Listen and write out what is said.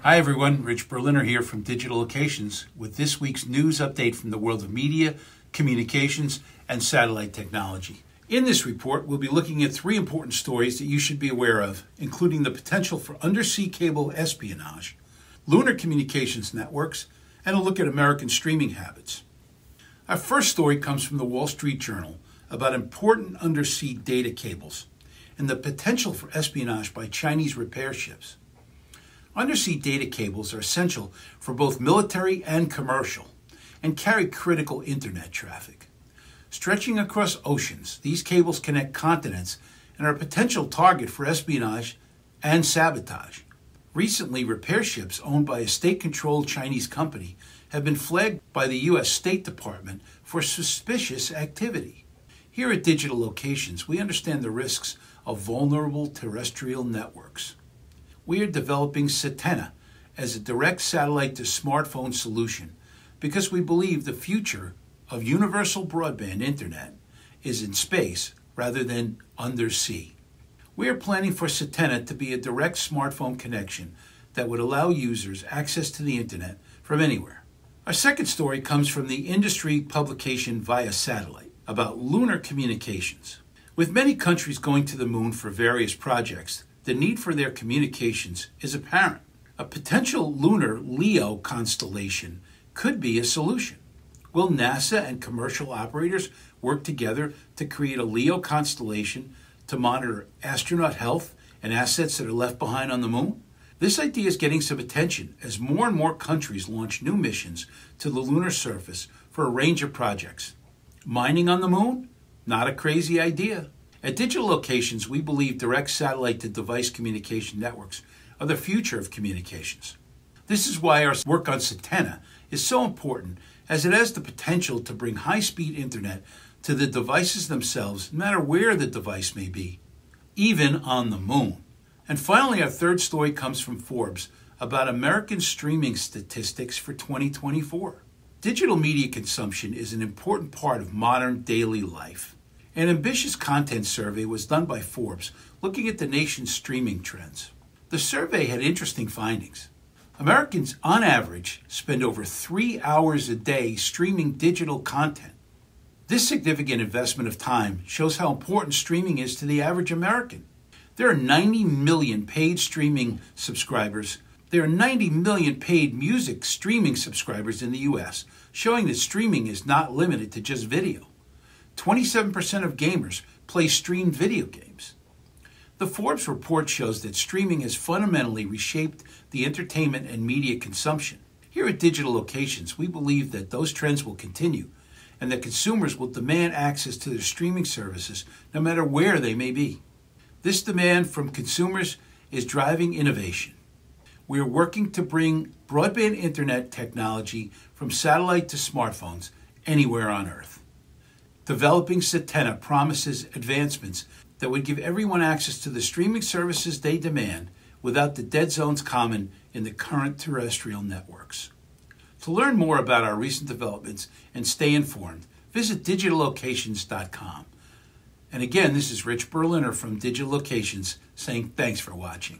Hi everyone, Rich Berliner here from Digital Locations with this week's news update from the world of media, communications, and satellite technology. In this report, we'll be looking at three important stories that you should be aware of, including the potential for undersea cable espionage, lunar communications networks, and a look at American streaming habits. Our first story comes from the Wall Street Journal about important undersea data cables and the potential for espionage by Chinese repair ships. Undersea data cables are essential for both military and commercial and carry critical internet traffic. Stretching across oceans, these cables connect continents and are a potential target for espionage and sabotage. Recently, repair ships owned by a state-controlled Chinese company have been flagged by the U.S. State Department for suspicious activity. Here at Digital Locations, we understand the risks of vulnerable terrestrial networks. We are developing Satena as a direct satellite-to-smartphone solution because we believe the future of universal broadband internet is in space rather than undersea. We are planning for Satena to be a direct smartphone connection that would allow users access to the internet from anywhere. Our second story comes from the industry publication Via Satellite about lunar communications. With many countries going to the moon for various projects, the need for their communications is apparent. A potential lunar LEO constellation could be a solution. Will NASA and commercial operators work together to create a LEO constellation to monitor astronaut health and assets that are left behind on the moon? This idea is getting some attention as more and more countries launch new missions to the lunar surface for a range of projects. Mining on the moon? Not a crazy idea. At Digital Locations, we believe direct satellite-to-device communication networks are the future of communications. This is why our work on Satena is so important, as it has the potential to bring high-speed internet to the devices themselves, no matter where the device may be, even on the moon. And finally, our third story comes from Forbes about American streaming statistics for 2024. Digital media consumption is an important part of modern daily life. An ambitious content survey was done by Forbes looking at the nation's streaming trends. The survey had interesting findings. Americans, on average, spend over 3 hours a day streaming digital content. This significant investment of time shows how important streaming is to the average American. There are 90 million paid streaming subscribers. There are 90 million paid music streaming subscribers in the U.S., showing that streaming is not limited to just video. 27% of gamers play streamed video games. The Forbes report shows that streaming has fundamentally reshaped the entertainment and media consumption. Here at Digital Locations, we believe that those trends will continue and that consumers will demand access to their streaming services no matter where they may be. This demand from consumers is driving innovation. We are working to bring broadband internet technology from satellite to smartphones anywhere on Earth. Developing Satena promises advancements that would give everyone access to the streaming services they demand without the dead zones common in the current terrestrial networks. To learn more about our recent developments and stay informed, visit digitallocations.com. And again, this is Rich Berliner from Digital Locations saying thanks for watching.